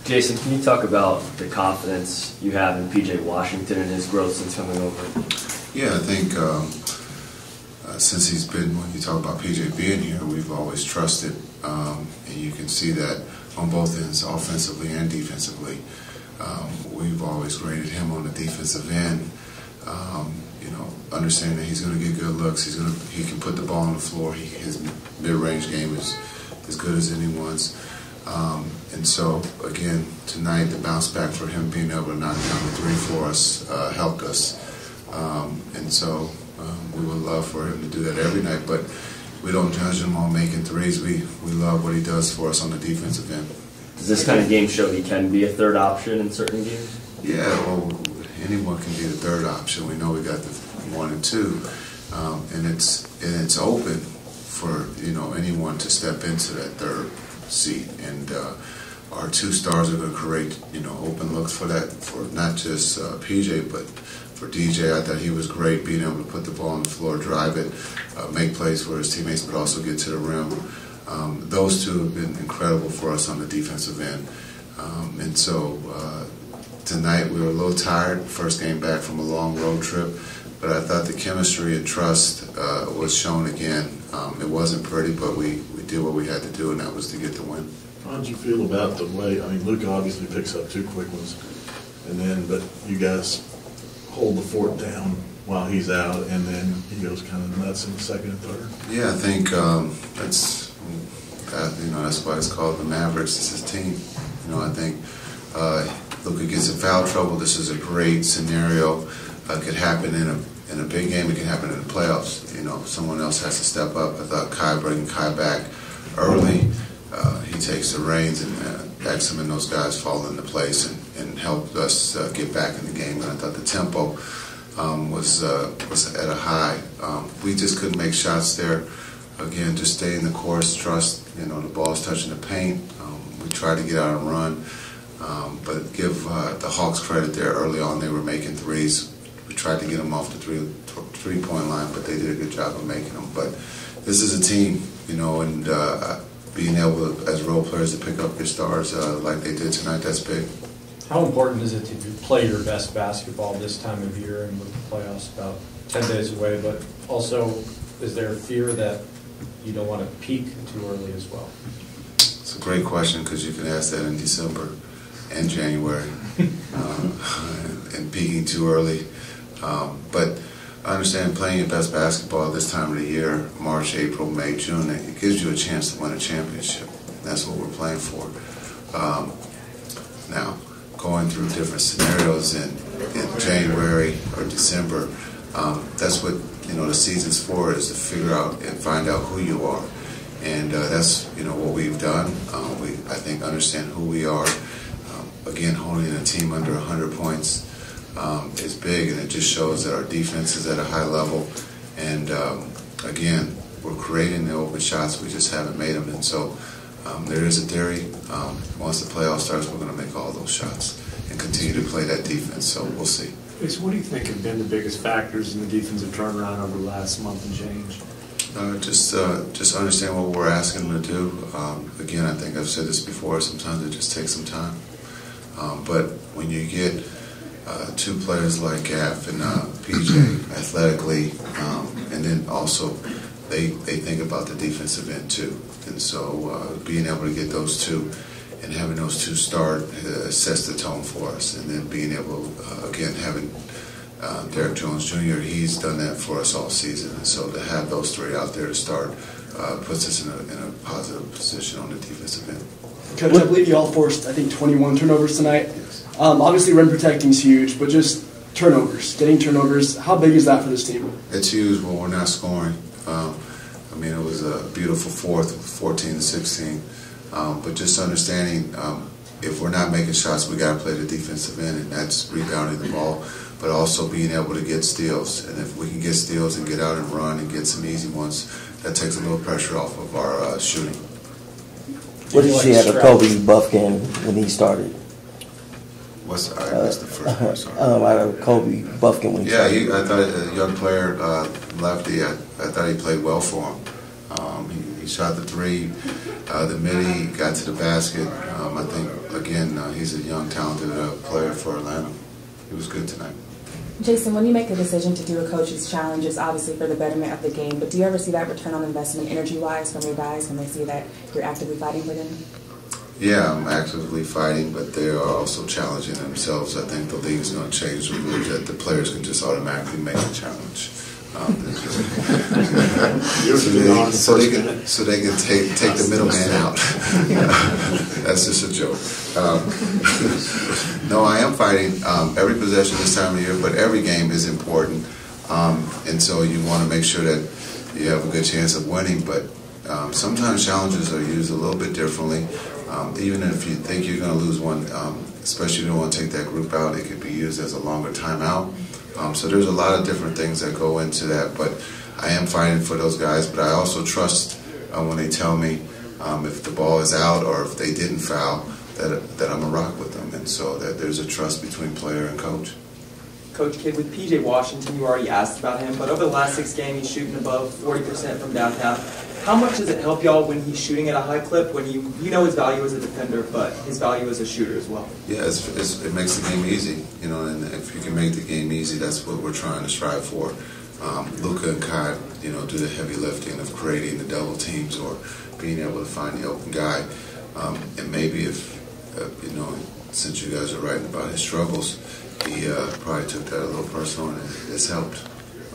Jason, can you talk about the confidence you have in P.J. Washington and his growth since coming over? Yeah, I think since he's been, when you talk about P.J. being here, we've always trusted, and you can see that on both ends, offensively and defensively. We've always graded him on the defensive end. You know, understanding that he's going to get good looks. He can put the ball on the floor. His mid-range game is as good as anyone's. And so, again, tonight, the bounce back for him being able to knock down the three for us helped us. And so we would love for him to do that every night, but we don't judge him on making threes. We love what he does for us on the defensive end. Does this kind of game show he can be a third option in certain games? Yeah, well, anyone can be the third option. We know we got the 1 and 2, and it's open for anyone to step into that third seat. And our 2 stars are going to create open looks for that, for not just PJ but for DJ. I thought he was great being able to put the ball on the floor, drive it, make plays for his teammates, but also get to the rim. Those 2 have been incredible for us on the defensive end. And so tonight we were a little tired, first game back from a long road trip, but I thought the chemistry and trust was shown again. It wasn't pretty, but we did what we had to do, and that was to get the win. How did you feel about the way, I mean, Luka obviously picks up 2 quick ones, but you guys hold the fort down while he's out, and then he goes kind of nuts in the second and third? Yeah, I think that's why it's called the Mavericks. It's his team. I think Luka gets in foul trouble. This is a great scenario. It could happen in a big game. It can happen in the playoffs. Someone else has to step up. I thought bringing Kai back early, he takes the reins, and Exum and those guys fall into place and helped us get back in the game. And I thought the tempo was at a high. We just couldn't make shots there. Again, just stay in the course, trust. The ball's touching the paint. We tried to get out and run, but give the Hawks credit there. Early on, they were making threes. We tried to get them off the three-point line, but they did a good job of making them. But this is a team, and being able to, as role players, to pick up your stars like they did tonight, that's big. How important is it to play your best basketball this time of year and with the playoffs about 10 days away? But also, is there a fear that you don't want to peak too early as well? It's a great question, because you can ask that in December and January, and peaking too early. But I understand playing your best basketball this time of the year, March, April, May, June, it gives you a chance to win a championship. That's what we're playing for. Now, going through different scenarios in January or December, that's what the season's for, is to figure out and find out who you are. And that's what we've done. We, I think, understand who we are. Again, holding a team under 100 points is big, and it just shows that our defense is at a high level. And again, we're creating the open shots, we just haven't made them. And so there is a theory, once the playoff starts, we're going to make all those shots and continue to play that defense. So we'll see. What do you think have been the biggest factors in the defensive turnaround over the last month and change? Just understand what we're asking them to do. Again, I think I've said this before, sometimes it just takes some time. But when you get 2 players like Gaff and PJ athletically, and then also they think about the defensive end too. And so being able to get those 2 and having those 2 start sets the tone for us. And then being able, again, having Derek Jones Jr., he's done that for us all season. And so to have those 3 out there to start puts us in a positive position on the defensive end. Coach, I believe you all forced, 21 turnovers tonight. Yes. Obviously, rim protecting is huge, but just turnovers, getting turnovers, how big is that for this team? It's huge when we're not scoring. It was a beautiful fourth, 14-16. But just understanding, if we're not making shots, we got to play the defensive end, and that's rebounding the ball, but also being able to get steals. And if we can get steals and get out and run and get some easy ones, that takes a little pressure off of our shooting. What did you see out of Kobe Buffkin when he started? What's the first part? Sorry. Out of Kobe Buffkin when he started. Yeah, I thought a young player, lefty. I thought he played well for him. He shot the 3, the midi, got to the basket. I think, again, he's a young, talented player for Atlanta. He was good tonight. Jason, when you make the decision to do a coach's challenge, it's obviously for the betterment of the game, but do you ever see that return on investment energy-wise from your guys when they see that you're actively fighting for them? Yeah, I'm actively fighting, but they are also challenging themselves. I think the league is going to change the rule that the players can just automatically make a challenge. So they can take the middleman out. That's just a joke. No, I am fighting every possession this time of year, but every game is important, and so you want to make sure that you have a good chance of winning. But sometimes challenges are used a little bit differently. Even if you think you're going to lose one, especially if you don't want to take that group out, it could be used as a longer timeout. So there's a lot of different things that go into that, but I am fighting for those guys. But I also trust when they tell me if the ball is out or if they didn't foul, that I'm a rock with them, and so that there's a trust between player and coach. Coach Kidd, with PJ Washington, you already asked about him, but over the last 6 games, he's shooting above 40% from downtown. How much does it help y'all when he's shooting at a high clip, when you know his value as a defender, but his value as a shooter as well? Yeah, it makes the game easy, you know, and if you can make the game easy, that's what we're trying to strive for. Luka and Kai, you know, do the heavy lifting of creating the double teams or being able to find the open guy. And maybe if, you know, since you guys are writing about his struggles, he probably took that a little personal, and it's helped.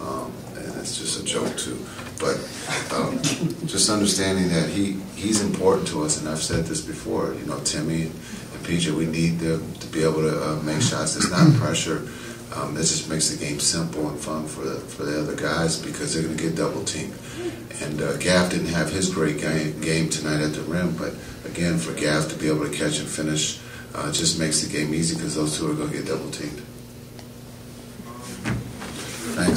And it's just a joke too. But just understanding that he's important to us, and I've said this before, you know, Timmy and PJ, we need them to be able to make shots. It's not pressure. That just makes the game simple and fun for the other guys because they're going to get double teamed. And Gaff didn't have his great game tonight at the rim, but again, for Gaff to be able to catch and finish just makes the game easy because those two are going to get double teamed.